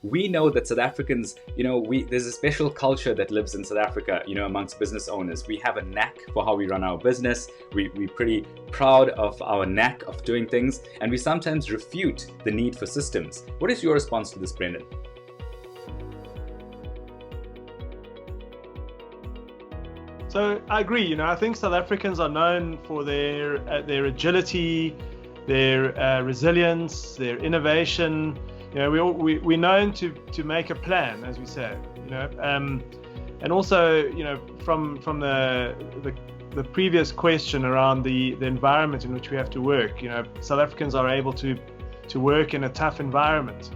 We know that South Africans, there's a special culture that lives in South Africa, amongst business owners. We have a knack for how we run our business. We're pretty proud of our knack of doing things, and we sometimes refute the need for systems. What is your response to this, Brendan? So I agree. I think South Africans are known for their agility, their resilience, their innovation. We're known to make a plan, as we say. And also, from the previous question around the environment in which we have to work. South Africans are able to work in a tough environment.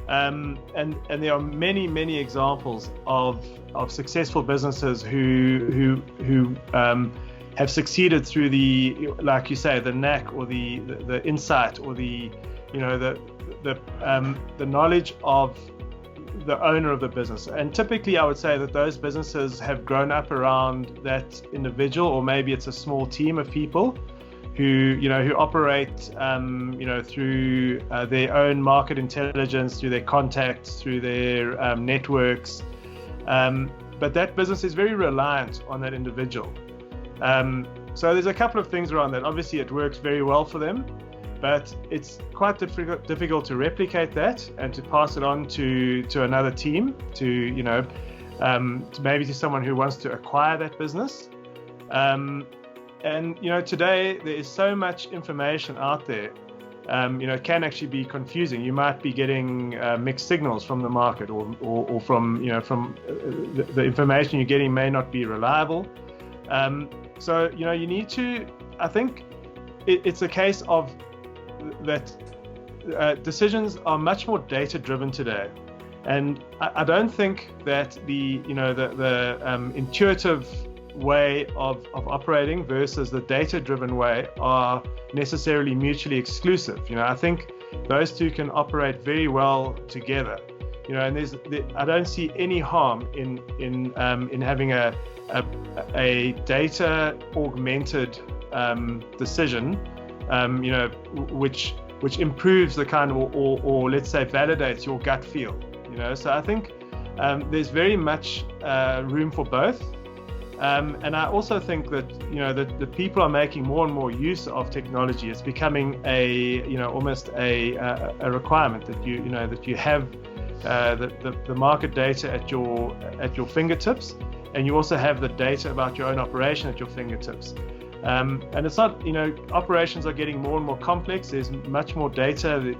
And there are many examples of successful businesses who have succeeded through the, like you say, the knack or the insight or the knowledge of the owner of the business. And typically I would say that those businesses have grown up around that individual, or maybe it's a small team of people who operate through their own market intelligence, through their contacts, through their networks. But that business is very reliant on that individual. So there's a couple of things around that. Obviously it works very well for them, but it's quite difficult to replicate that and to pass it on to another team, to maybe to someone who wants to acquire that business. And today there is so much information out there. It can actually be confusing. You might be getting mixed signals from the market, or from the information you're getting may not be reliable. So you need to. I think it's a case of that decisions are much more data driven today, and I don't think that the intuitive way of operating versus the data-driven way are necessarily mutually exclusive. I think those two can operate very well together. And I don't see any harm in having a data-augmented decision, which improves the kind of, or let's say validates your gut feel. So I think there's very much room for both. And I also think that that the people are making more and more use of technology. It's becoming almost a requirement that you have the market data at your fingertips, and you also have the data about your own operation at your fingertips. And it's not, operations are getting more and more complex. There's much more data.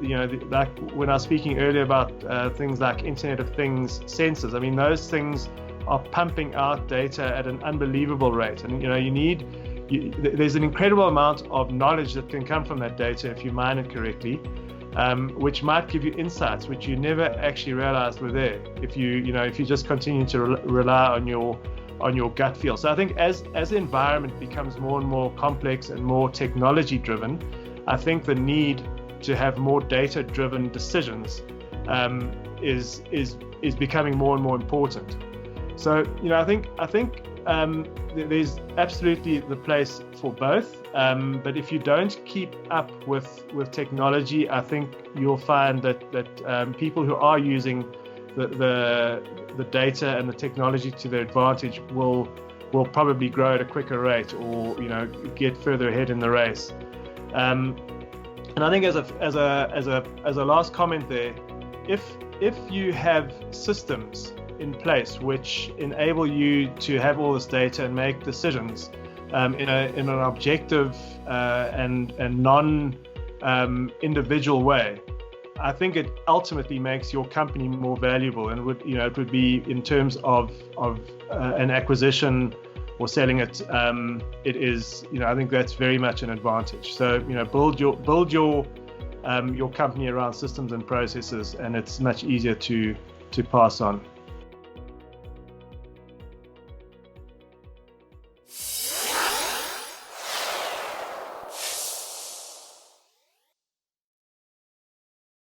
Like when I was speaking earlier about things like Internet of Things sensors. I mean, those things are pumping out data at an unbelievable rate, and there's an incredible amount of knowledge that can come from that data if you mine it correctly, which might give you insights which you never actually realized were there if you just continue to rely on your gut feel. So I think as the environment becomes more and more complex and more technology driven, I think the need to have more data driven decisions is becoming more and more important. So I think there's absolutely the place for both. But if you don't keep up with technology, I think you'll find that people who are using the data and the technology to their advantage will probably grow at a quicker rate, or get further ahead in the race. And I think as a last comment there, if you have systems in place which enable you to have all this data and make decisions in an objective and non individual way, I think it ultimately makes your company more valuable, and it would be in terms of an acquisition or selling it. It is, I think that's very much an advantage. So build your company around systems and processes, and it's much easier to pass on.